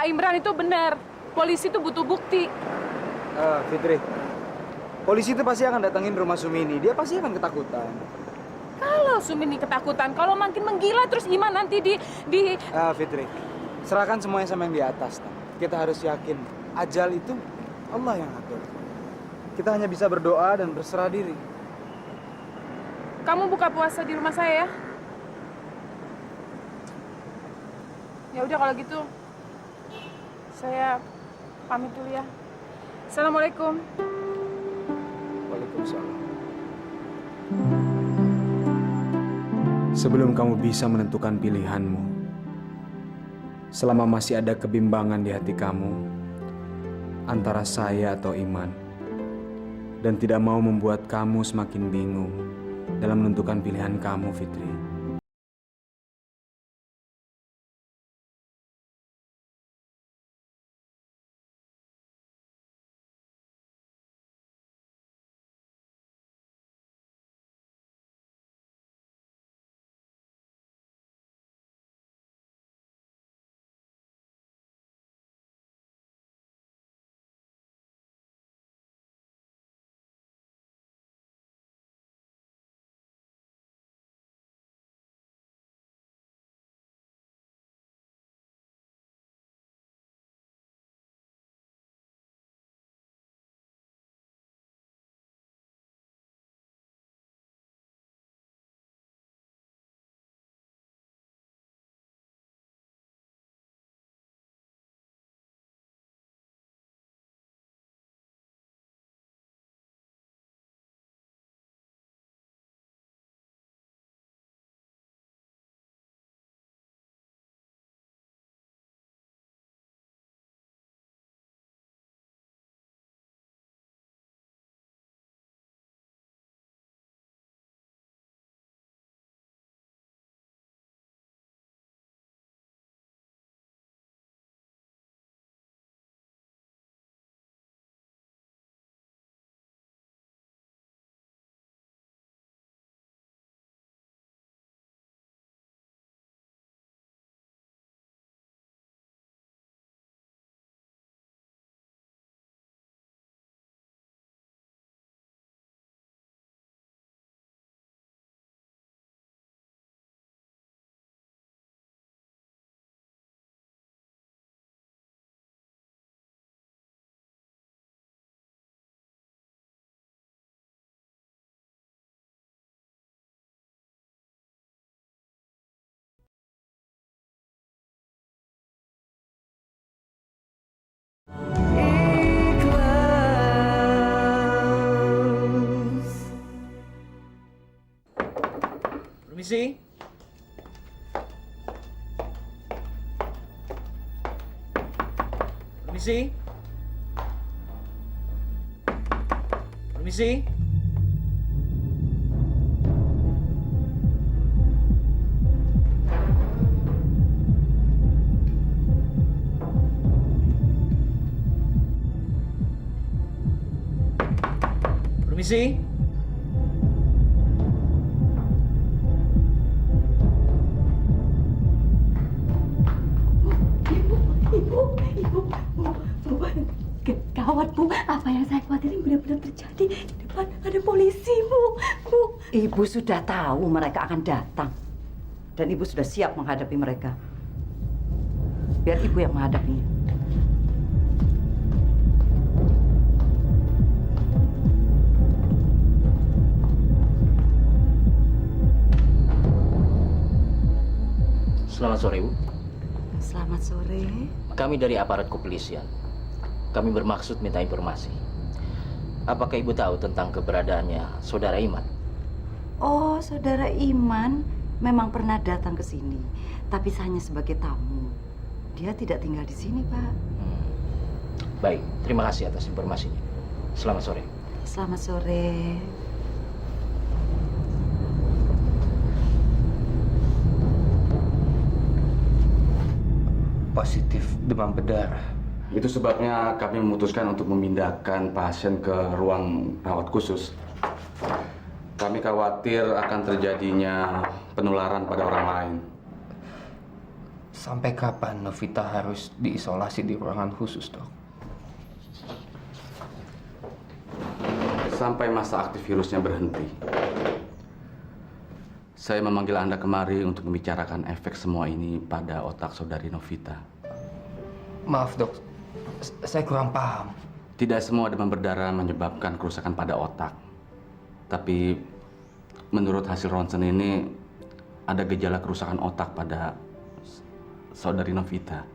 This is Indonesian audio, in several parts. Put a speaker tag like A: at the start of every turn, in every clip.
A: Pak Imran itu benar. Polisi itu butuh bukti.
B: Fitri, polisi itu pasti akan datangin rumah Sumini. Dia pasti akan ketakutan.
A: Kalau Sumini ketakutan, kalau makin menggila terus Iman nanti
B: Fitri, serahkan semuanya sama yang di atas. Kita harus yakin, ajal itu Allah yang atur. Kita hanya bisa berdoa dan berserah diri.
A: Kamu buka puasa di rumah saya ya? Ya udah kalau gitu, saya pamit dulu ya. Assalamualaikum.
B: Waalaikumsalam. Sebelum kamu bisa menentukan pilihanmu, selama masih ada kebimbangan di hati kamu antara saya atau Iman, dan tidak mau membuat kamu semakin bingung dalam menentukan pilihan kamu, Fitri.
C: Permisi. Permisi. Permisi. Permisi.
D: Gawat, Bu. Apa yang saya khawatirin benar-benar terjadi. Di depan ada polisi, Bu. Bu.
E: Ibu sudah tahu mereka akan datang. Dan Ibu sudah siap menghadapi mereka. Biar Ibu yang menghadapinya.
C: Selamat sore, Bu.
E: Selamat sore.
C: Kami dari aparat kepolisian. Kami bermaksud minta informasi. Apakah Ibu tahu tentang keberadaannya Saudara Iman?
E: Oh, Saudara Iman memang pernah datang ke sini. Tapi hanya sebagai tamu. Dia tidak tinggal di sini, Pak.
C: Baik, terima kasih atas informasinya. Selamat sore.
E: Selamat sore.
F: Positif demam berdarah. Itu sebabnya kami memutuskan untuk memindahkan pasien ke ruang rawat khusus. Kami khawatir akan terjadinya penularan pada orang lain.
G: Sampai kapan Novita harus diisolasi di ruangan khusus, Dok?
F: Sampai masa aktif virusnya berhenti. Saya memanggil Anda kemari untuk membicarakan efek semua ini pada otak saudari Novita.
G: Maaf, Dok. Saya kurang paham.
F: Tidak semua demam berdarah menyebabkan kerusakan pada otak. Tapi menurut hasil ronsen ini ada gejala kerusakan otak pada saudari Novita.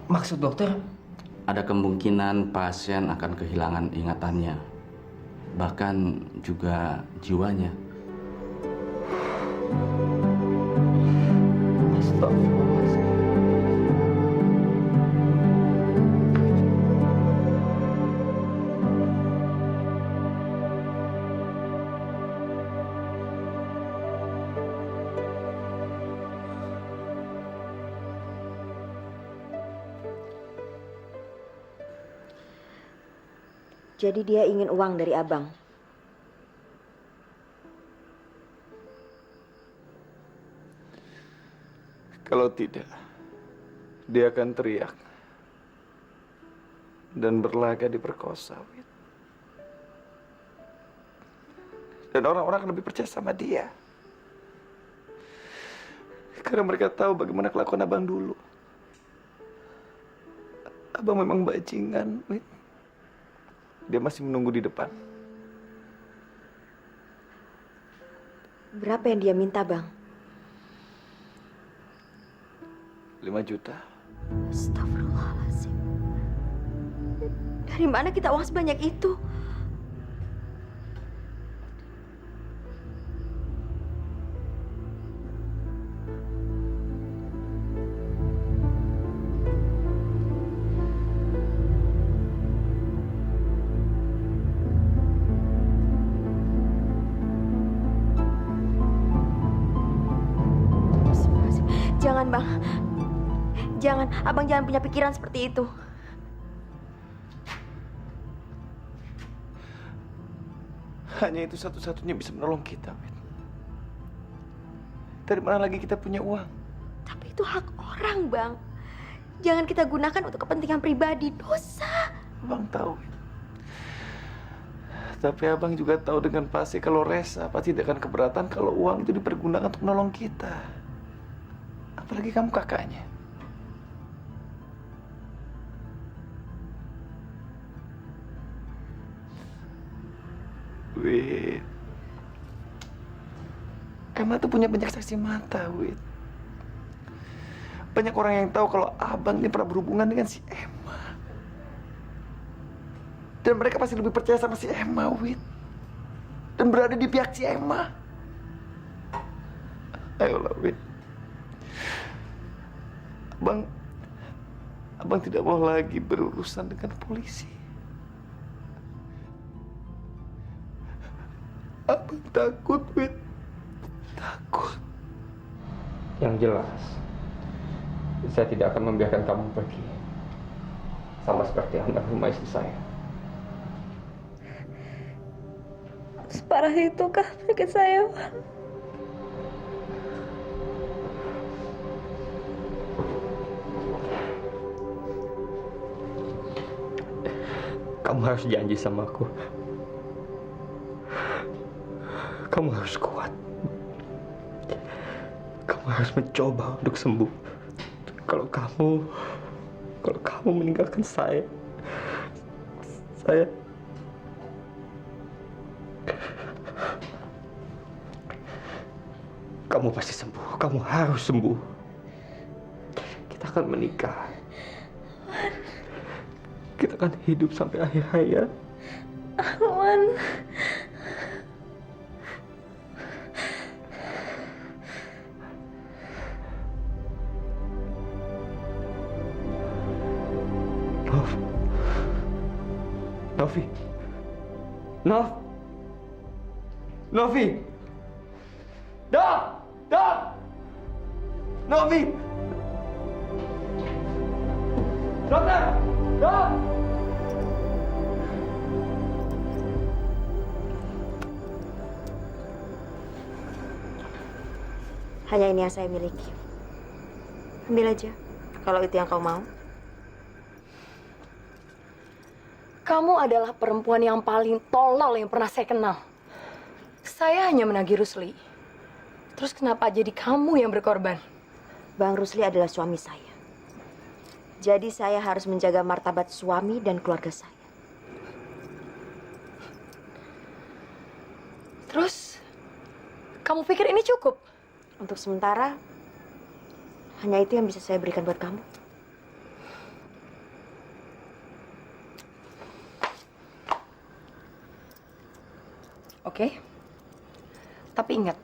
G: Maksud dokter?
F: Ada kemungkinan pasien akan kehilangan ingatannya, bahkan juga jiwanya.
G: Astagfirullahaladzim.
H: Jadi dia ingin uang dari abang.
I: Kalau tidak, dia akan teriak dan berlaga diperkosa, Wit. Dan orang-orang akan lebih percaya sama dia. Karena mereka tahu bagaimana kelakuan abang dulu. Abang memang bajingan, Wit. Dia masih menunggu di depan.
H: Berapa yang dia minta, Bang?
I: 5 juta.
H: Astagfirullahaladzim. Dari mana kita uang sebanyak itu? Jangan, Bang. Jangan, abang jangan punya pikiran seperti itu.
I: Hanya itu satu-satunya bisa menolong kita, Wit. Dari mana lagi kita punya uang?
H: Tapi itu hak orang, Bang. Jangan kita gunakan untuk kepentingan pribadi. Dosa.
I: Abang tahu, Wit. Tapi abang juga tahu dengan pasti kalau Resa pasti tidak akan keberatan kalau uang itu dipergunakan untuk menolong kita. Apalagi kamu kakaknya. Wit. Emma tuh punya banyak saksi mata, Wit. Banyak orang yang tahu kalau abang ini pernah berhubungan dengan si Emma. Dan mereka pasti lebih percaya sama si Emma, Wit. Dan berada di pihak si Emma. Ayolah, Wit. Abang tidak mau lagi berurusan dengan polisi. Abang takut, Wit. Takut.
G: Yang jelas, saya tidak akan membiarkan kamu pergi. Sama seperti almarhumah istri saya.
D: Separah itukah penyakit saya, Bang?
G: Kamu harus janji sama aku. Kamu harus kuat. Kamu harus mencoba untuk sembuh. Kalau kamu meninggalkan saya kamu pasti sembuh. Kamu harus sembuh. Kita akan menikah. Kita akan hidup sampai akhir hayat.
D: Aman.
G: Novi. Novi.
I: Novi! Dokter! Dok!
H: Hanya ini yang saya miliki. Ambil aja, kalau itu yang kau mau.
D: Kamu adalah perempuan yang paling tolol yang pernah saya kenal. Saya hanya menagih Rusli. Terus kenapa jadi kamu yang berkorban?
H: Bang Rusli adalah suami saya. Jadi saya harus menjaga martabat suami dan keluarga saya.
D: Terus, kamu pikir ini cukup?
H: Untuk sementara, hanya itu yang bisa saya berikan buat kamu.
D: Oke. Tapi ingat,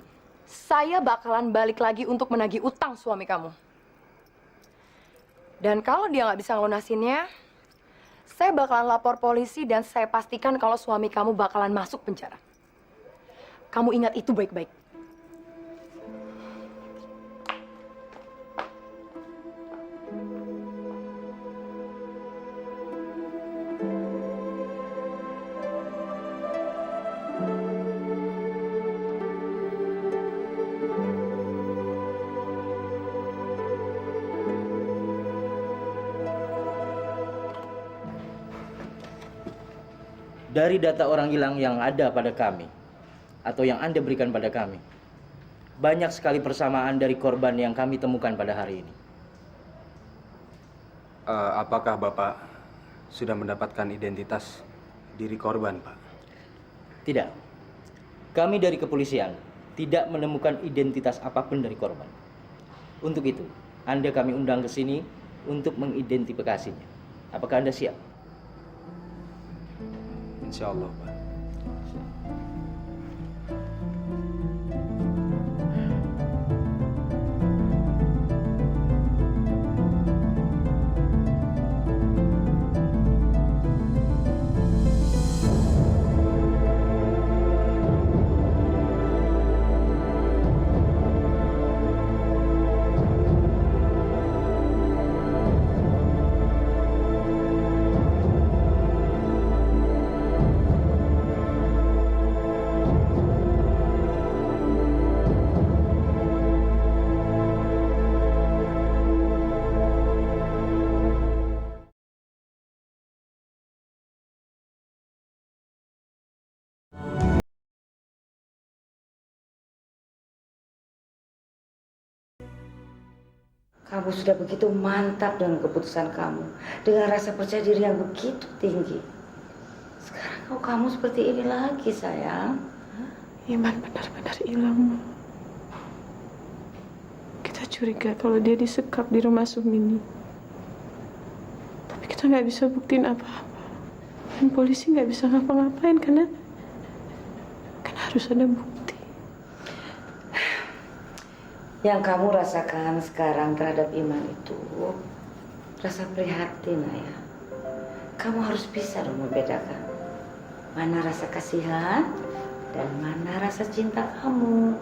D: saya bakalan balik lagi untuk menagih utang suami kamu. Dan kalau dia nggak bisa ngelunasinnya, saya bakalan lapor polisi dan saya pastikan kalau suami kamu bakalan masuk penjara. Kamu ingat itu baik-baik.
C: Dari data orang hilang yang ada pada kami, atau yang Anda berikan pada kami, banyak sekali persamaan dari korban yang kami temukan pada hari ini.
B: Apakah Bapak sudah mendapatkan identitas diri korban, Pak?
C: Tidak. Kami dari kepolisian tidak menemukan identitas apapun dari korban. Untuk itu, Anda kami undang ke sini untuk mengidentifikasinya. Apakah Anda siap?
B: Insya Allah, Pak.
E: Kamu sudah begitu mantap dengan keputusan kamu, dengan rasa percaya diri yang begitu tinggi. Sekarang kok kamu seperti ini lagi, sayang?
A: Iman benar-benar hilang. Kita curiga kalau dia disekap di rumah Sumini. Tapi kita nggak bisa buktiin apa-apa. Dan polisi nggak bisa ngapa-ngapain karena harus ada bukti.
E: Yang kamu rasakan sekarang terhadap Iman itu rasa prihatin, Ayah. Kamu harus bisa dong membedakan mana rasa kasihan dan mana rasa cinta kamu.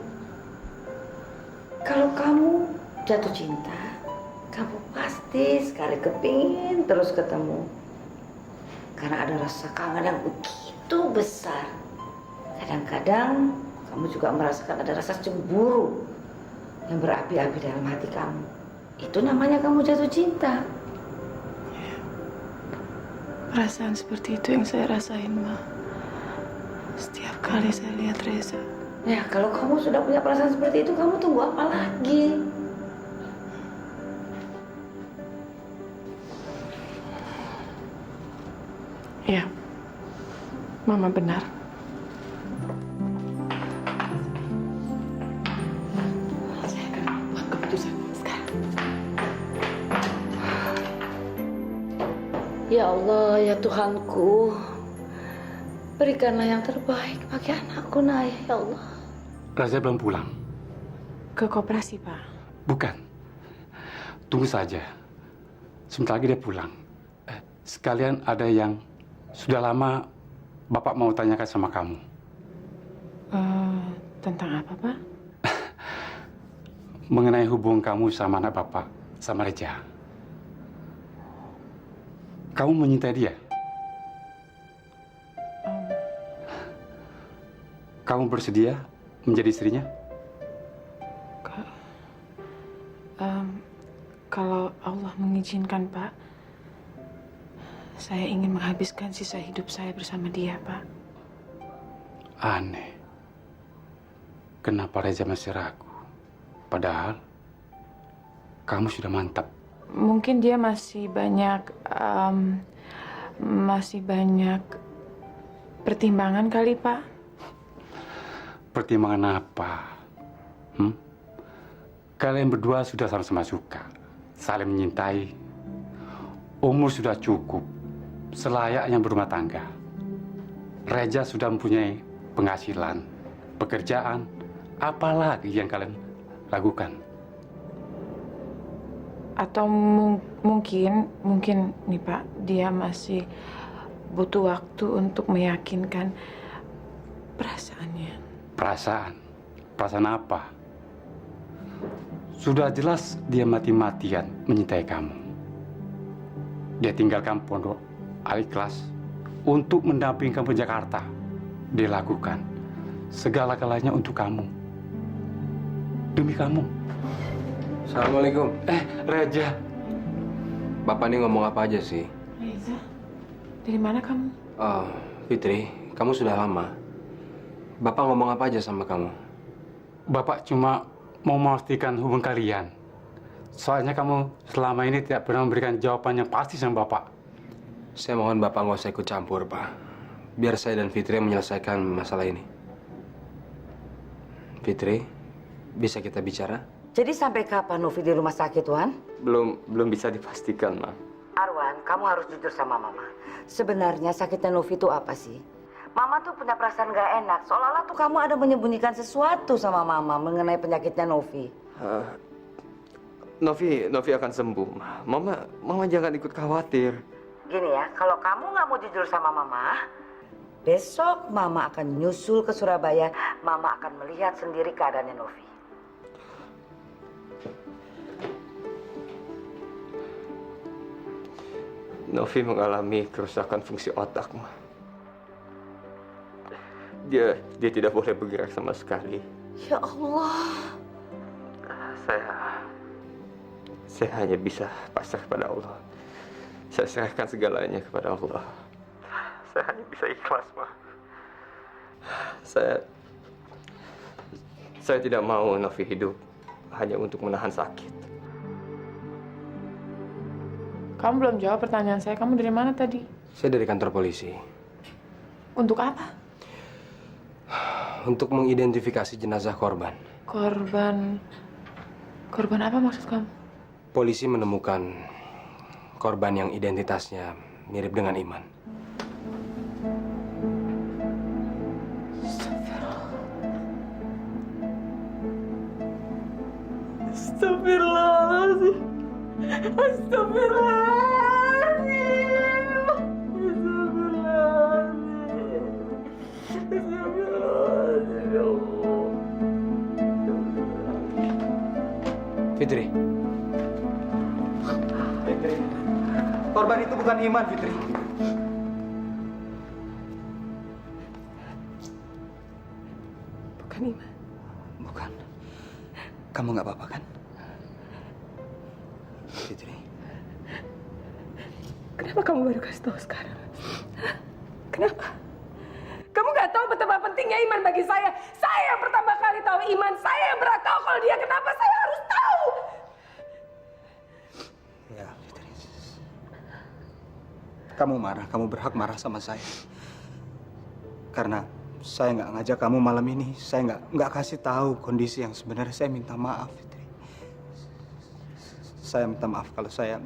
E: Kalau kamu jatuh cinta, kamu pasti sekali kepingin terus ketemu. Karena ada rasa kangen yang begitu besar. Kadang-kadang kamu juga merasakan ada rasa cemburu yang berapi-api dalam hati kamu. Itu namanya kamu jatuh cinta.
A: Perasaan seperti itu yang saya rasain, Ma. Setiap kali saya lihat Reza.
E: Ya, kalau kamu sudah punya perasaan seperti itu, kamu tunggu apa lagi?
A: Ya, Mama benar.
E: Ya Allah, ya Tuhanku, berikanlah yang terbaik bagi anakku, Naya, ya Allah.
J: Raza belum pulang.
A: Ke koperasi, Pak?
J: Bukan. Tunggu saja. Sebentar lagi dia pulang. Sekalian ada yang sudah lama Bapak mau tanyakan sama kamu.
A: Tentang apa, Pak?
J: Mengenai hubungan kamu sama anak Bapak, sama Reja. Kamu menyintai dia? Kamu bersedia menjadi istrinya?
A: izinkan, Pak. Saya ingin menghabiskan sisa hidup saya bersama dia, Pak.
J: Aneh. Kenapa Reza masih ragu? Padahal kamu sudah mantap.
A: Mungkin dia masih banyak pertimbangan kali, Pak.
J: Pertimbangan apa? Kalian berdua sudah sama-sama suka, saling mencintai. Umur sudah cukup, selayaknya berumah tangga. Reza sudah mempunyai penghasilan, pekerjaan, apalagi yang kalian ragukan?
A: Atau mungkin nih Pak, dia masih butuh waktu untuk meyakinkan perasaannya.
J: Perasaan? Perasaan apa? Sudah jelas dia mati-matian mencintai kamu. Dia tinggalkan pondok Al-Ikhlas untuk mendampingi kamu ke Jakarta. Dia lakukan segala-galanya untuk kamu. Demi kamu.
B: Assalamualaikum.
J: Reza.
B: Bapak ini ngomong apa aja sih?
A: Reza, dari mana kamu?
B: Oh, Fitri, kamu sudah lama. Bapak ngomong apa aja sama kamu?
J: Bapak cuma mau memastikan hubungan kalian. Soalnya kamu selama ini tidak pernah memberikan jawaban yang pasti sama Bapak.
B: Saya mohon Bapak nggak usah ikut campur, Pak. Biar saya dan Fitri yang menyelesaikan masalah ini. Fitri, bisa kita bicara?
E: Jadi sampai kapan Novi di rumah sakit, Wan?
G: Belum bisa dipastikan, Ma.
E: Arwan, kamu harus jujur sama Mama. Sebenarnya sakitnya Novi itu apa sih? Mama tuh punya perasaan gak enak. Seolah-olah tuh kamu ada menyembunyikan sesuatu sama Mama mengenai penyakitnya Novi.
G: Novi akan sembuh, Ma. Mama jangan ikut khawatir.
E: Gini ya, kalau kamu nggak mau jujur sama Mama, besok Mama akan nyusul ke Surabaya. Mama akan melihat sendiri keadaannya Novi.
G: Novi mengalami kerusakan fungsi otak, Ma. Dia tidak boleh bergerak sama sekali.
E: Ya Allah.
G: Saya hanya bisa pasrah kepada Allah. Saya serahkan segalanya kepada Allah. Saya hanya bisa ikhlas, Ma. Saya tidak mau Novi hidup hanya untuk menahan sakit.
A: Kamu belum jawab pertanyaan saya. Kamu dari mana tadi?
B: Saya dari kantor polisi.
A: Untuk apa?
B: Untuk mengidentifikasi jenazah korban.
A: Korban apa maksud kamu?
B: Polisi menemukan korban yang identitasnya mirip dengan Iman.
A: Astagfirullahaladzim.
B: Fitri. Korban itu bukan Iman, Fitri.
A: Bukan Iman.
B: Bukan. Kamu nggak apa-apa kan? Fitri.
A: Kenapa kamu baru kasih tahu sekarang? Kenapa? Kamu nggak tahu betapa pentingnya Iman bagi saya. Saya yang pertama kali tahu Iman. Saya yang pernah tahu kalau dia. Kenapa saya harus tahu?
B: Ya, Fitri. Kamu marah. Kamu berhak marah sama saya. Karena saya nggak ngajak kamu malam ini. Saya nggak kasih tahu kondisi yang sebenarnya. Saya minta maaf, Fitri. Saya minta maaf kalau saya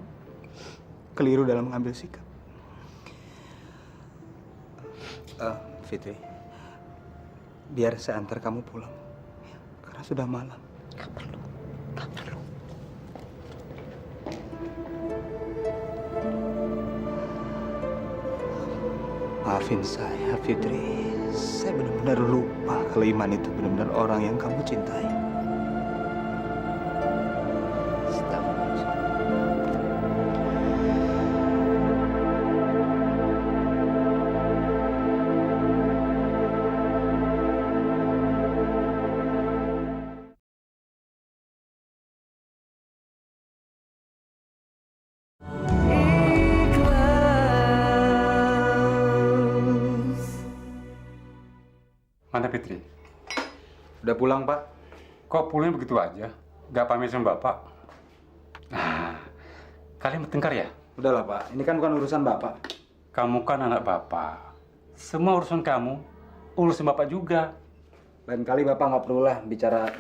B: keliru dalam mengambil sikap. Fitri, biar saya antar kamu pulang. Karena sudah malam.
A: Gak perlu.
B: Maafin saya, Fitri. Saya benar-benar lupa kalau Iman itu benar-benar orang yang kamu cintai.
J: Mana Fitri?
B: Udah pulang, Pak?
J: Kok pulangnya begitu aja? Gak pamit sama Bapak? Nah, kalian bertengkar ya?
B: Udahlah, Pak. Ini kan bukan urusan Bapak.
J: Kamu kan anak Bapak. Semua urusan kamu, urusan Bapak juga.
B: Lain kali Bapak nggak perlulah bicara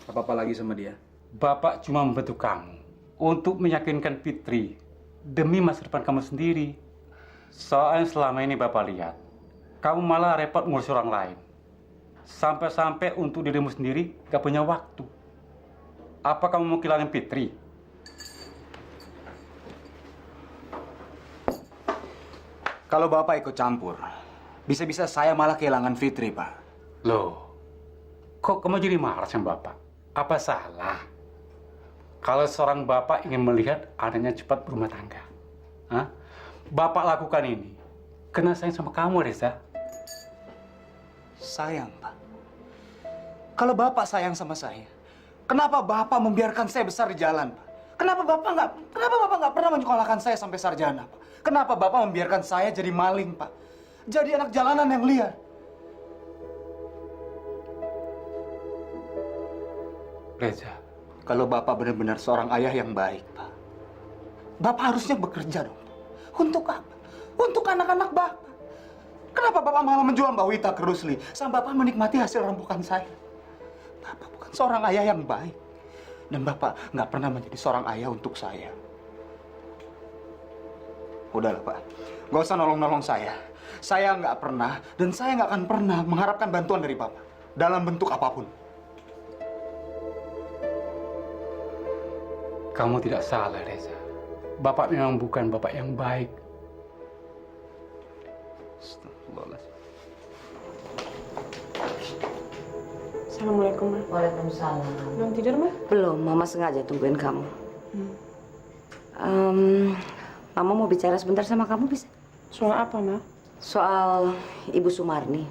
B: apa-apa lagi sama dia.
J: Bapak cuma membantu kamu untuk meyakinkan Fitri demi masa depan kamu sendiri. Soalnya selama ini Bapak lihat, kamu malah repot ngurus orang lain. Sampai-sampai untuk dirimu sendiri gak punya waktu. Apa kamu mau kehilangan Fitri?
B: Kalau Bapak ikut campur, bisa-bisa saya malah kehilangan Fitri, Pak.
J: Loh, kok kamu jadi marah sama Bapak? Apa salah? Kalau seorang Bapak ingin melihat anaknya cepat berumah tangga, hah? Bapak lakukan ini karena sayang sama kamu, Reza.
B: Sayang, Pak. Kalau Bapak sayang sama saya, kenapa Bapak membiarkan saya besar di jalan, Pak? Kenapa Bapak nggak pernah menyekolahkan saya sampai sarjana, Pak? Kenapa Bapak membiarkan saya jadi maling, Pak? Jadi anak jalanan yang liar?
J: Reza,
B: kalau Bapak benar-benar seorang ayah yang baik, Pak, Bapak harusnya bekerja dong. Untuk apa? Untuk anak-anak Bapak. Kenapa Bapak malah menjual Mbak Wita ke Rusli, sampai Bapak menikmati hasil rampokan saya? Bapak bukan seorang ayah yang baik. Dan Bapak nggak pernah menjadi seorang ayah untuk saya. Udahlah, Pak. Nggak usah nolong-nolong saya. Saya nggak pernah, dan saya nggak akan pernah mengharapkan bantuan dari Bapak. Dalam bentuk apapun.
J: kamu tidak salah, Reza. Bapak memang bukan bapak yang baik.
A: Assalamualaikum, Ma.
E: Waalaikumsalam.
A: Belum tidur, Ma?
E: Belum, Mama sengaja tungguin kamu. Mama mau bicara sebentar sama kamu, bisa?
A: Soal apa, Ma?
E: Soal Ibu Sumarni.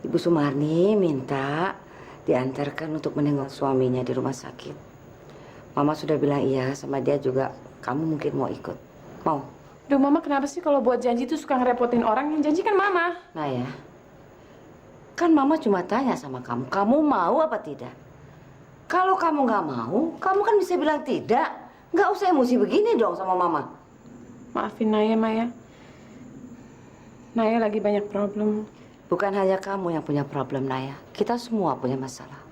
E: Ibu Sumarni minta diantarkan untuk menengok suaminya di rumah sakit. Mama sudah bilang iya sama dia juga, kamu mungkin mau ikut. Mau?
A: Duh, Mama kenapa sih kalau buat janji tuh suka ngerepotin orang? Yang janji kan Mama.
E: Nah ya, kan Mama cuma tanya sama kamu, kamu mau apa tidak? Kalau kamu nggak mau, kamu kan bisa bilang tidak. Nggak usah emosi begini dong sama Mama.
A: Maafin Naya, Maya. Naya lagi banyak problem.
E: Bukan hanya kamu yang punya problem, Naya. Kita semua punya masalah.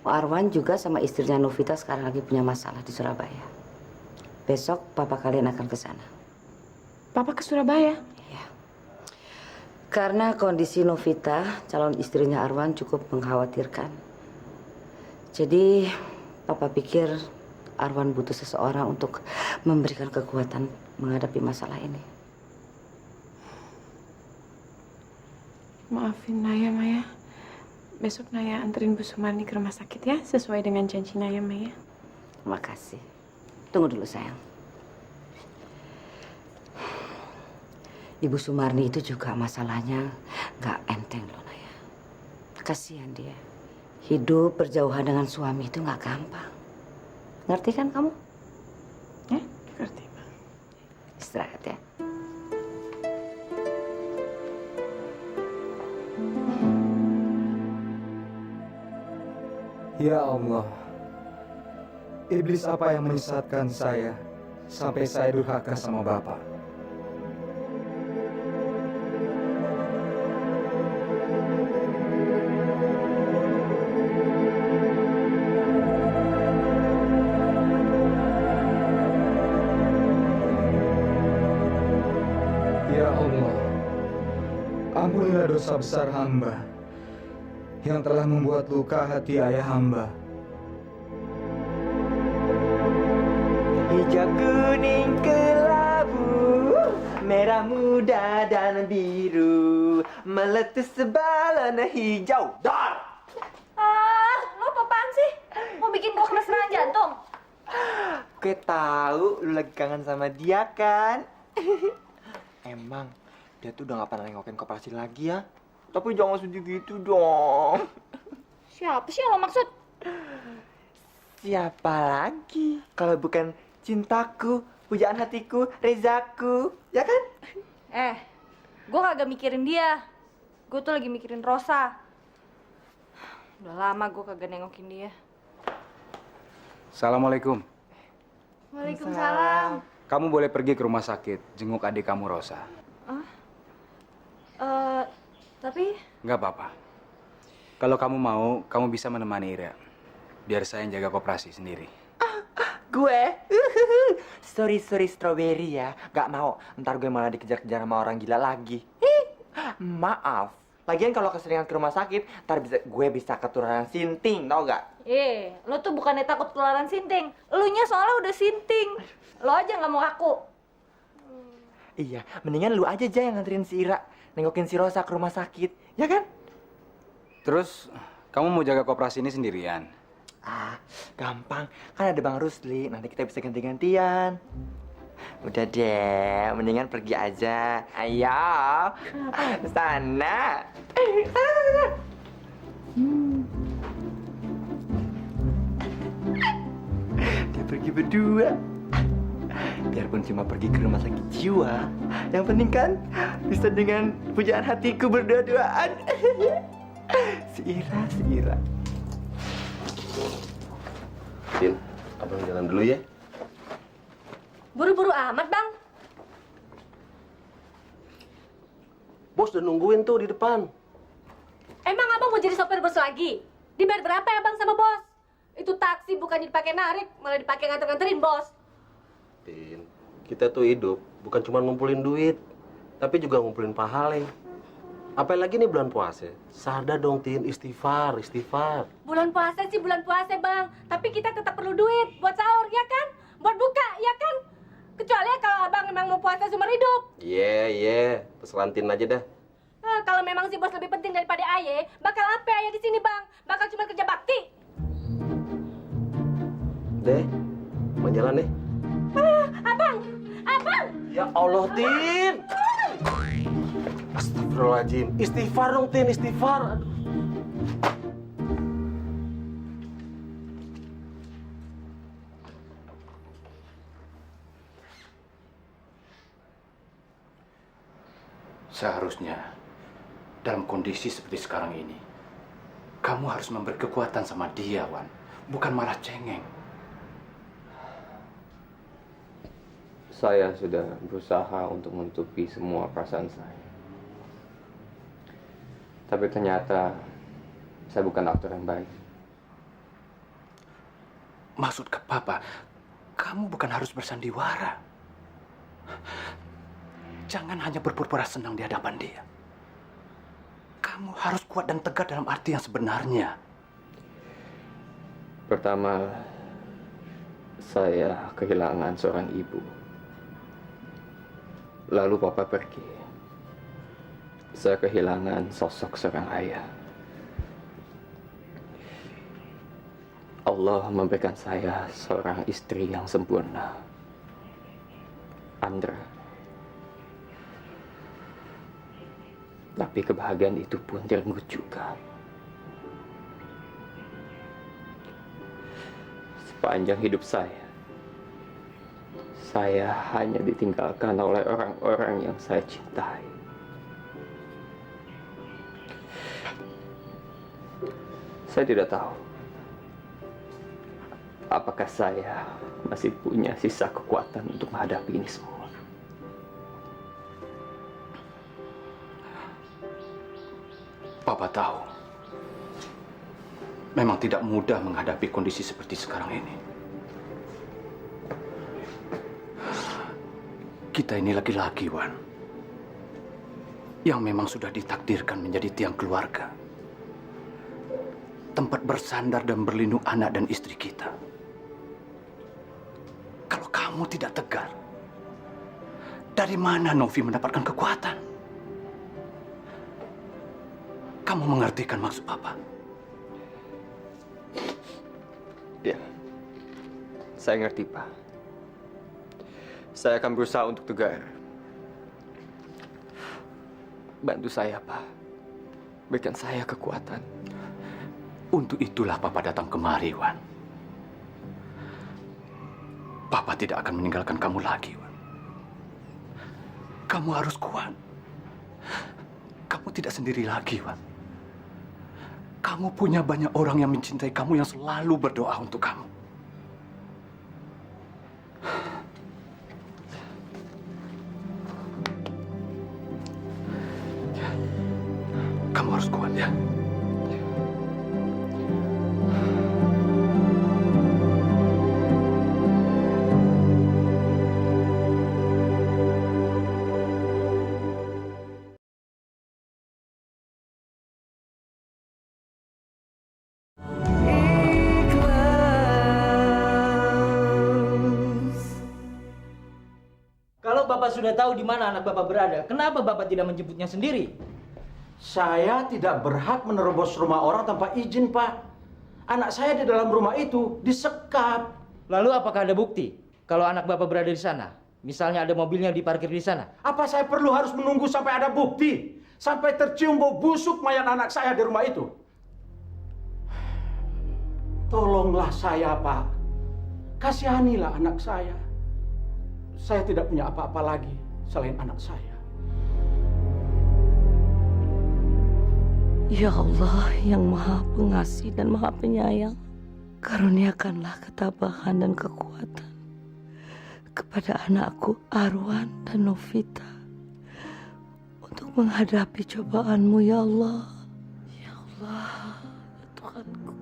E: Arwan juga sama istrinya Novita sekarang lagi punya masalah di Surabaya. Besok papa kalian akan ke sana.
A: Papa ke Surabaya?
E: Iya. Karena kondisi Novita, calon istrinya Arwan, cukup mengkhawatirkan. Jadi papa pikir Arwan butuh seseorang untuk memberikan kekuatan menghadapi masalah ini.
A: Maafin Naya, Maya. Besok Naya anterin Bu Sumarni ke rumah sakit ya, sesuai dengan janji Naya, Maya.
E: Terima kasih. Tunggu dulu, sayang. Ibu Sumarni itu juga masalahnya nggak enteng loh, Naya. Kasihan dia. Hidup berjauhan dengan suami itu nggak gampang. Ngerti kan kamu?
A: Ya, ngerti, Ma.
E: Istirahat ya.
B: Ya Allah, iblis apa yang menyesatkan saya sampai saya durhaka sama Bapak? Ya Allah, ampunilah dosa besar hamba yang telah membuat luka hati ayah hamba.
K: Hijau kuning kelabu, merah muda dan biru, meletus sebalon hijau. Dar!
D: Lo apaan sih? Mau bikin gua kena serangan jantung?
K: Gue tahu lu lagi kangen sama dia kan? Emang dia tuh udah gak pernah nengokin koperasi lagi ya? Tapi jangan sedih gitu dong.
D: Siapa sih yang lo maksud?
K: Siapa lagi kalau bukan cintaku, pujaan hatiku, Rezaku, ya kan?
D: Gue kagak mikirin dia.
L: Gue tuh lagi mikirin Rosa. Udah lama gue kagak nengokin dia.
B: Assalamualaikum.
L: Waalaikumsalam.
B: Kamu boleh pergi ke rumah sakit, jenguk adik kamu Rosa.
L: Tapi
B: Nggak apa-apa. Kalau kamu mau, kamu bisa menemani Ira. Biar saya yang jaga koperasi sendiri.
K: Gue? Sorry strawberry ya. Gak mau. Ntar gue malah dikejar-kejar sama orang gila lagi. Maaf. Lagian kalau keseringan ke rumah sakit, ntar gue bisa ketularan sinting, tau gak?
L: lo tuh bukannya takut ketularan sinting. Elunya soalnya udah sinting. Lo aja nggak mau aku.
K: Iya, mendingan lu aja yang nganterin si Ira, nengokin si Rosa ke rumah sakit, ya kan?
B: Terus, kamu mau jaga koperasi ini sendirian?
K: Gampang. Kan ada Bang Rusli, nanti kita bisa ganti-gantian. Udah deh, mendingan pergi aja. Ayo, sana. Dia pergi berdua. Biarpun cuma pergi ke rumah sakit jiwa, yang penting kan bisa dengan pujaan hatiku berdua-duaan. Si Ira.
M: Tin, abang jalan dulu ya.
L: Buru-buru amat, Bang.
M: Bos udah nungguin tuh di depan.
N: Emang abang mau jadi sopir bos lagi? Dibayar berapa ya bang sama bos? Itu taksi bukannya dipakai narik, malah dipakai nganter-nganterin bos.
M: Tin, kita tuh hidup bukan cuma ngumpulin duit, tapi juga ngumpulin pahala. Apalagi nih bulan puasa. Sadar dong Tin, istighfar.
N: Bulan puasa sih bulan puasa bang, tapi kita tetap perlu duit buat sahur ya kan? Buat buka ya kan? Kecuali kalau abang memang mau puasa seumur hidup.
M: Iya, terserah Tin aja dah.
N: Kalau memang si bos lebih penting daripada Aye, bakal apa Aye di sini bang? Bakal cuma kerja bakti.
M: Deh, mau jalan deh.
N: Abang!
M: Ya Allah, Tin. Astagfirullahaladzim. Istighfar dong, Tin. Istighfar. Aduh.
J: Seharusnya dalam kondisi seperti sekarang ini, kamu harus memberi kekuatan sama dia, Wan. Bukan malah cengeng.
G: Saya sudah berusaha untuk menutupi semua perasaan saya. Tapi ternyata saya bukan aktor yang baik.
J: Maksud ke Papa, kamu bukan harus bersandiwara. Jangan hanya berpura-pura senang di hadapan dia. Kamu harus kuat dan tegar dalam arti yang sebenarnya.
G: Pertama, saya kehilangan seorang ibu. Lalu Papa pergi. Saya kehilangan sosok seorang ayah. Allah memberikan saya seorang istri yang sempurna, Andra. Tapi kebahagiaan itu pun direnggut juga. Sepanjang hidup saya hanya ditinggalkan oleh orang-orang yang saya cintai. Saya tidak tahu apakah saya masih punya sisa kekuatan untuk menghadapi ini semua.
J: Papa tahu, memang tidak mudah menghadapi kondisi seperti sekarang ini. Kita ini laki-laki, Wan, yang memang sudah ditakdirkan menjadi tiang keluarga, tempat bersandar dan berlindung anak dan istri kita. Kalau kamu tidak tegar, dari mana Novi mendapatkan kekuatan? Kamu mengerti kan maksud Papa?
G: Ya, saya ngerti, Pak. Saya akan berusaha untuk tegar. Bantu saya, Pak. Berikan saya kekuatan.
J: Untuk itulah Papa datang kemari, Wan. Papa tidak akan meninggalkan kamu lagi, Wan. Kamu harus kuat. Kamu kamu tidak sendiri lagi, Wan. Kamu punya banyak orang yang mencintai kamu, yang selalu berdoa untuk kamu. Kamu harus kuat ya.
C: Kalau Bapak sudah tahu di mana anak Bapak berada, kenapa Bapak tidak menjemputnya sendiri?
O: Saya tidak berhak menerobos rumah orang tanpa izin, Pak. Anak saya di dalam rumah itu disekap.
C: Lalu apakah ada bukti kalau anak Bapak berada di sana? Misalnya ada mobilnya diparkir di sana.
O: Apa saya perlu harus menunggu sampai ada bukti? Sampai tercium bau busuk mayat anak saya di rumah itu? Tolonglah saya, Pak. Kasihanilah anak saya. Saya tidak punya apa-apa lagi selain anak saya.
E: Ya Allah yang Maha Pengasih dan Maha Penyayang, karuniakanlah ketabahan dan kekuatan kepada anakku Arwan dan Novita untuk menghadapi cobaan-Mu, ya Allah. Ya Allah, ya Tuhanku,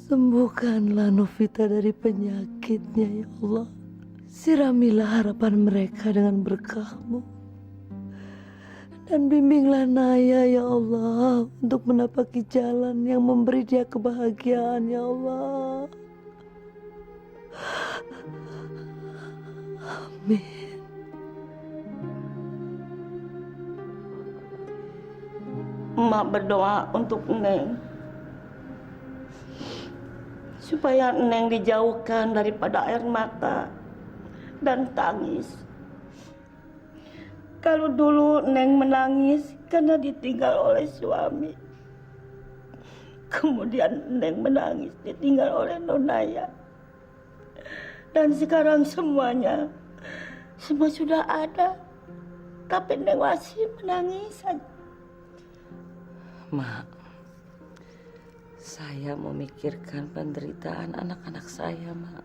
E: sembuhkanlah Novita dari penyakitnya, ya Allah. Siramilah harapan mereka dengan berkah-Mu. Dan bimbinglah Naya, ya Allah, untuk menapaki jalan yang memberi dia kebahagiaan, ya Allah. Amin.
P: Emak berdoa untuk Neng, supaya Neng dijauhkan daripada air mata dan tangis. Kalau dulu Neng menangis karena ditinggal oleh suami, kemudian Neng menangis ditinggal oleh Nonaya, dan sekarang semua sudah ada, tapi Neng masih menangis saja.
E: Mak, saya memikirkan penderitaan anak-anak saya, Mak.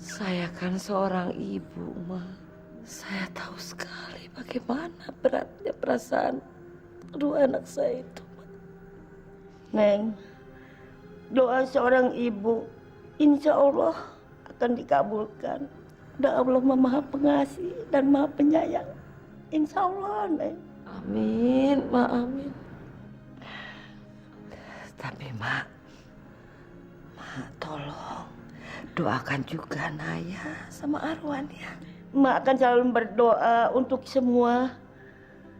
E: Saya kan seorang ibu, Mak. Saya tahu sekali bagaimana beratnya perasaan kedua anak saya itu, Mak.
P: Neng, doa seorang ibu insya Allah akan dikabulkan. Dan Allah Maha Pengasih dan Maha Penyayang. Insya Allah, Neng.
E: Amin, Mak, amin. Tapi Mak, tolong doakan juga Naya sama Arwan ya.
P: Mak akan selalu berdoa untuk semua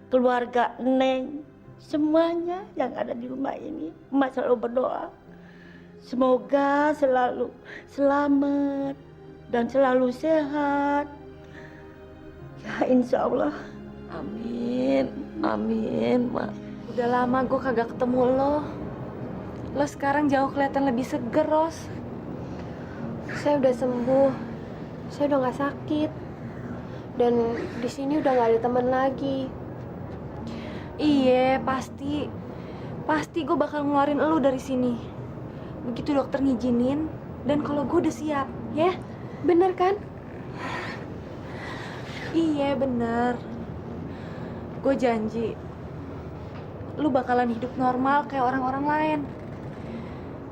P: keluarga Neng, semuanya yang ada di rumah ini. Mak selalu berdoa semoga selalu selamat dan selalu sehat. Ya insya Allah.
E: Amin, amin, Mak.
N: Udah lama gue kagak ketemu lo. Lo sekarang jauh kelihatan lebih seger, Ros.
Q: Saya udah sembuh. Saya udah gak sakit. Dan di sini udah gak ada teman lagi.
N: Iya, pasti. Pasti gue bakal ngeluarin lo dari sini. Begitu dokter ngizinin. Dan kalau gue udah siap, ya?
Q: Bener kan?
N: Iya, bener. Gue janji, lu bakalan hidup normal kayak orang-orang lain.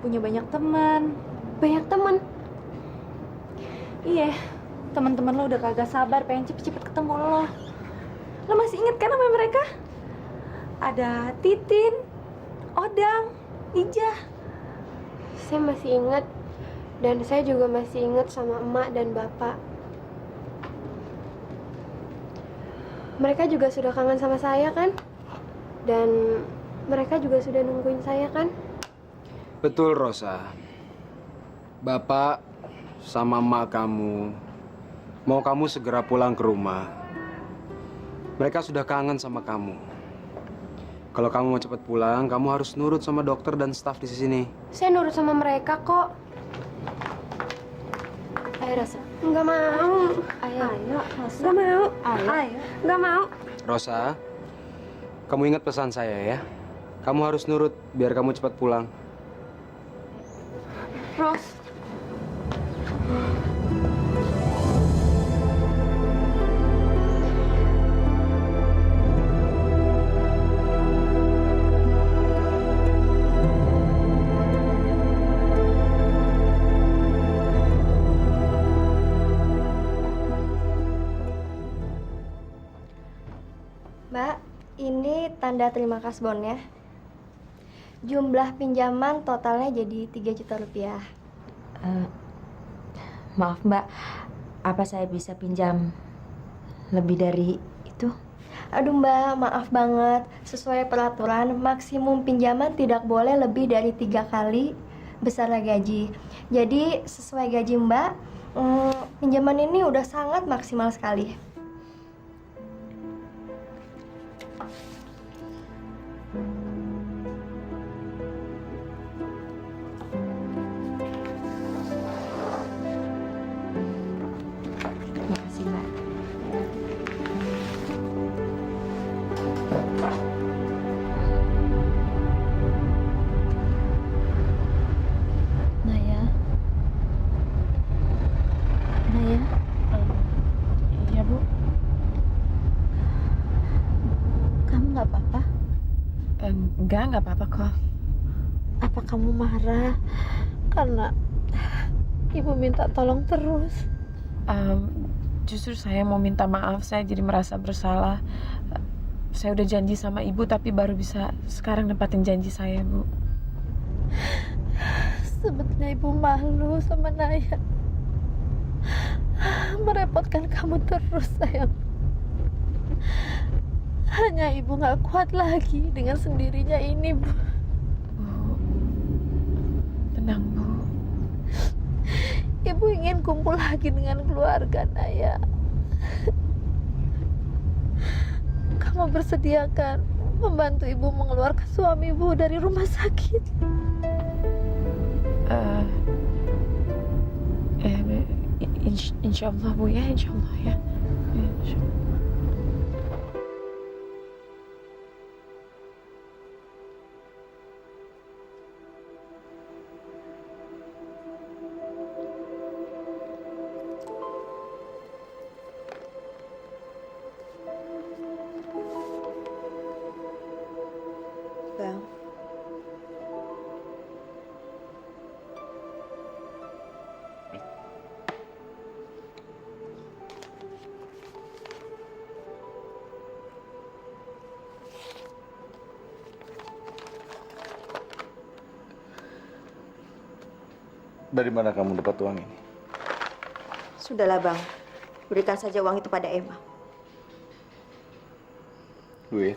N: Punya banyak teman.
Q: Banyak teman?
N: Iya, teman-teman lo udah kagak sabar pengen cepet-cepet ketemu lo. Lo masih inget kan sama mereka? Ada Titin, Odang, Ijah.
Q: Saya masih ingat. Dan saya juga masih ingat sama emak dan bapak. Mereka juga sudah kangen sama saya kan? Dan mereka juga sudah nungguin saya kan?
B: Betul, Rosa. Bapak sama emak kamu mau kamu segera pulang ke rumah. Mereka sudah kangen sama kamu. Kalau kamu mau cepat pulang, kamu harus nurut sama dokter dan staf di sini.
Q: Saya nurut sama mereka kok. Ayo, Rosa. Nggak mau. Ayo. Nggak mau. Ayo. Nggak mau.
B: Rosa, Kamu ingat pesan saya ya. Kamu harus nurut biar kamu cepat pulang.
Q: Ros. Mbak, ini tanda terima kasih bonnya. Jumlah pinjaman totalnya jadi 3 juta rupiah.
H: Maaf Mbak, apa saya bisa pinjam lebih dari itu?
Q: Aduh Mbak, maaf banget. Sesuai peraturan, maksimum pinjaman tidak boleh lebih dari 3 kali besarnya gaji. Jadi sesuai gaji Mbak, pinjaman ini udah sangat maksimal sekali.
H: Makasih Mbak.
N: Naya. Naya. Iya, Bu. Kamu nggak apa-apa?
A: Nggak apa-apa kok.
N: Apa kamu marah karena Ibu minta tolong terus?
A: Justru saya mau minta maaf, saya jadi merasa bersalah. Saya udah janji sama Ibu, tapi baru bisa sekarang nempatin janji saya, Bu.
N: Sebetulnya Ibu malu sama Naya. Merepotkan kamu terus, sayang. Hanya Ibu gak kuat lagi dengan sendirinya ini, Bu.
A: Tenang, Bu.
N: Ibu ingin kumpul lagi dengan keluarga, Naya. Kamu bersedia kan membantu Ibu mengeluarkan suami Ibu dari rumah sakit?
A: Insya Allah, Bu ya, insya Allah ya. Insya Allah.
H: Bang.
I: Dari mana kamu dapat uang ini?
H: Sudahlah Bang, berikan saja uang itu pada Emma.
I: Wih,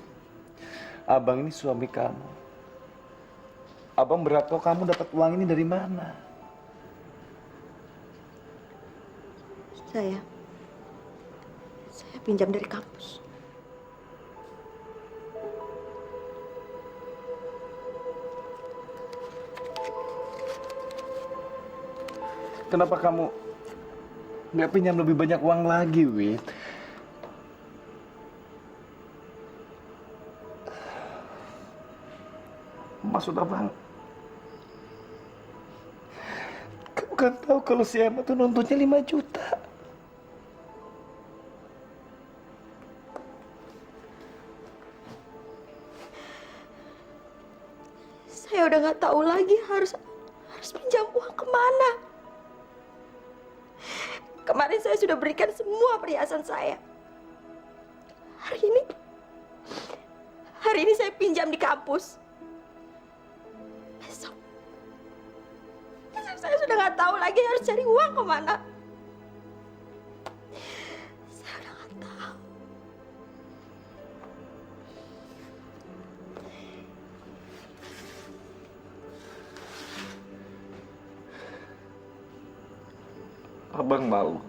I: Abang ini suami kamu. Abang berapa kamu dapat uang ini dari mana?
H: Saya pinjam dari kampus.
I: Kenapa kamu nggak pinjam lebih banyak uang lagi, Wit? Maksud Abang, kamu kan tahu kalau si Emma tuh nuntutnya 5 juta.
H: Saya udah nggak tahu lagi harus pinjam uang kemana. Kemarin saya sudah berikan semua perhiasan saya. Hari ini saya pinjam di kampus. Besok saya sudah nggak tahu lagi harus cari uang kemana. Saya udah nggak tahu.
I: Abang malu.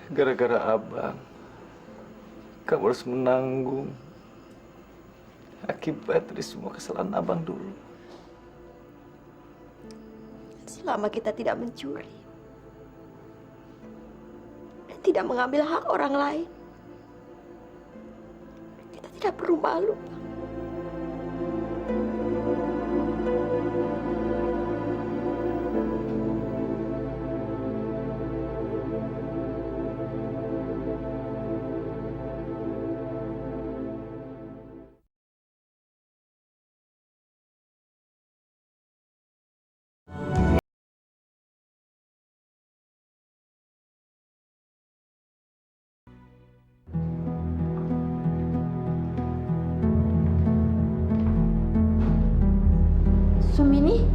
I: Gara-gara Abang, kamu harus menanggung akibat dari semua kesalahan Abang dulu.
H: Selama kita tidak mencuri dan tidak mengambil hak orang lain,
P: tidak perlu malu.
E: Sumini?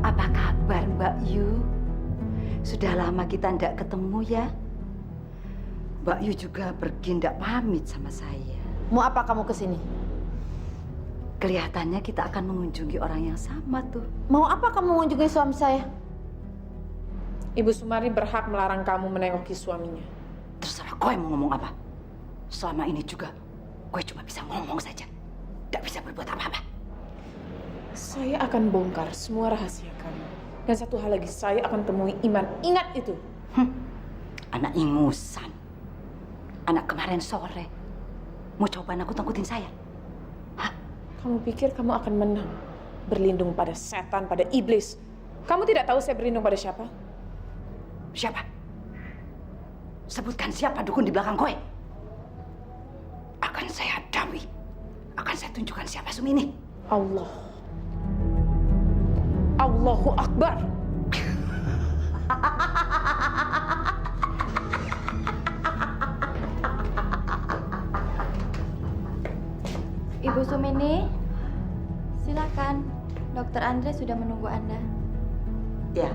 E: Apa kabar Mbak Yu? Sudah lama kita tidak ketemu ya. Mbak Yu juga pergi tidak pamit sama saya.
N: Mau apa kamu kesini?
E: Kelihatannya kita akan mengunjungi orang yang sama tuh.
N: Mau apa kamu mengunjungi suami saya?
A: Ibu Sumari berhak melarang kamu menengoki suaminya.
E: Terserah kowe mau ngomong apa. Selama ini juga kowe cuma bisa ngomong saja. Tidak bisa berbuat apa-apa.
A: Saya akan bongkar semua rahasia kamu. Dan satu hal lagi, saya akan temui Iman. Ingat itu.
E: Anak ingusan. Anak kemarin sore. Mau coba nakut-nakutin saya?
A: Kamu pikir kamu akan menang? Berlindung pada setan, pada iblis. Kamu tidak tahu saya berlindung pada siapa?
E: Siapa? Sebutkan siapa dukun di belakang kowe. Akan saya hadapi. Akan saya tunjukkan siapa Sumini.
A: Allah. Allahu Akbar.
Q: Ibu Sumini, silakan. Dokter Andre sudah menunggu Anda.
E: Ya.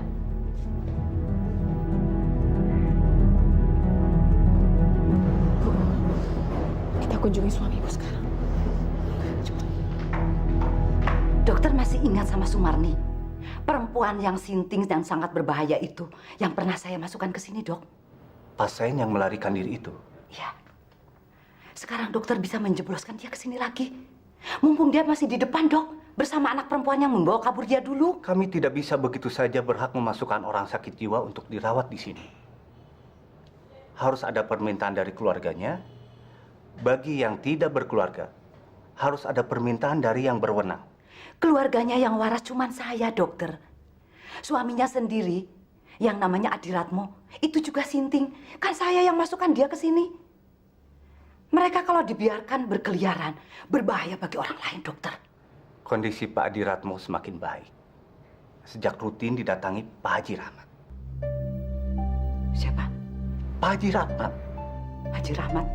A: Kita kunjungi suami ibu sekarang.
E: Dokter masih ingat sama Sumarni? Perempuan yang sinting dan sangat berbahaya itu yang pernah saya masukkan ke sini, Dok.
F: Pasien yang melarikan diri itu?
E: Iya. Sekarang dokter bisa menjebloskan dia ke sini lagi. Mumpung dia masih di depan, Dok. Bersama anak perempuan yang membawa kabur dia dulu.
F: Kami tidak bisa begitu saja berhak memasukkan orang sakit jiwa untuk dirawat di sini. Harus ada permintaan dari keluarganya. Bagi yang tidak berkeluarga, harus ada permintaan dari yang berwenang.
E: Keluarganya yang waras cuman saya, dokter. Suaminya sendiri, yang namanya Adiratmo, itu juga sinting. Kan saya yang masukkan dia ke sini. Mereka kalau dibiarkan berkeliaran, berbahaya bagi orang lain, dokter.
F: Kondisi Pak Adiratmo semakin baik. Sejak rutin didatangi Pak Haji Rahmat.
E: Siapa?
F: Pak Haji Rahmat.
E: Haji Rahmat.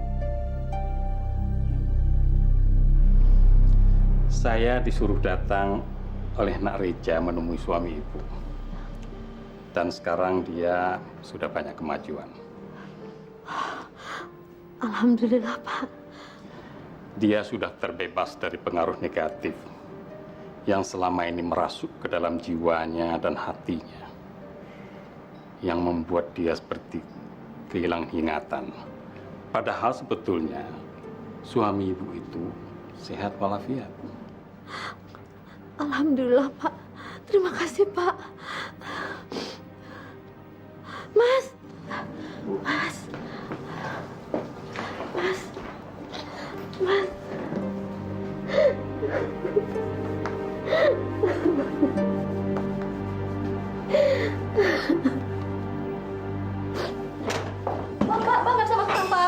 J: Saya disuruh datang oleh Nak Reja menemui suami ibu. Dan sekarang dia sudah banyak kemajuan.
P: Alhamdulillah, Pak.
J: Dia sudah terbebas dari pengaruh negatif yang selama ini merasuk ke dalam jiwanya dan hatinya. Yang membuat dia seperti kehilangan ingatan. Padahal sebetulnya suami ibu itu sehat walafiat.
P: Alhamdulillah, Pak. Terima kasih, Pak. Mas. Mas. Mas. Mas.
A: Pak, nggak sama kenapa?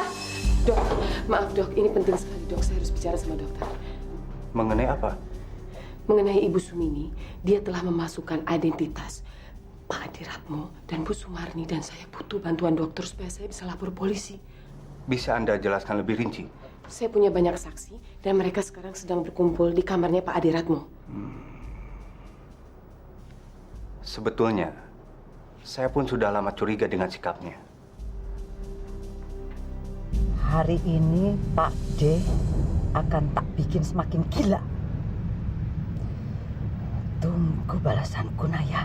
A: Dok, maaf dok, ini penting sekali dok. Saya harus bicara sama dokter.
F: Mengenai apa?
A: Mengenai Ibu Sumini, dia telah memasukkan identitas Pak Adiratmo dan Bu Sumarni, dan saya butuh bantuan dokter supaya saya bisa lapor polisi.
F: Bisa Anda jelaskan lebih rinci?
A: Saya punya banyak saksi dan mereka sekarang sedang berkumpul di kamarnya Pak Adiratmo.
F: Sebetulnya, saya pun sudah lama curiga dengan sikapnya.
E: Hari ini Pak D akan tak bikin semakin gila. Tunggu balasanku, Naya.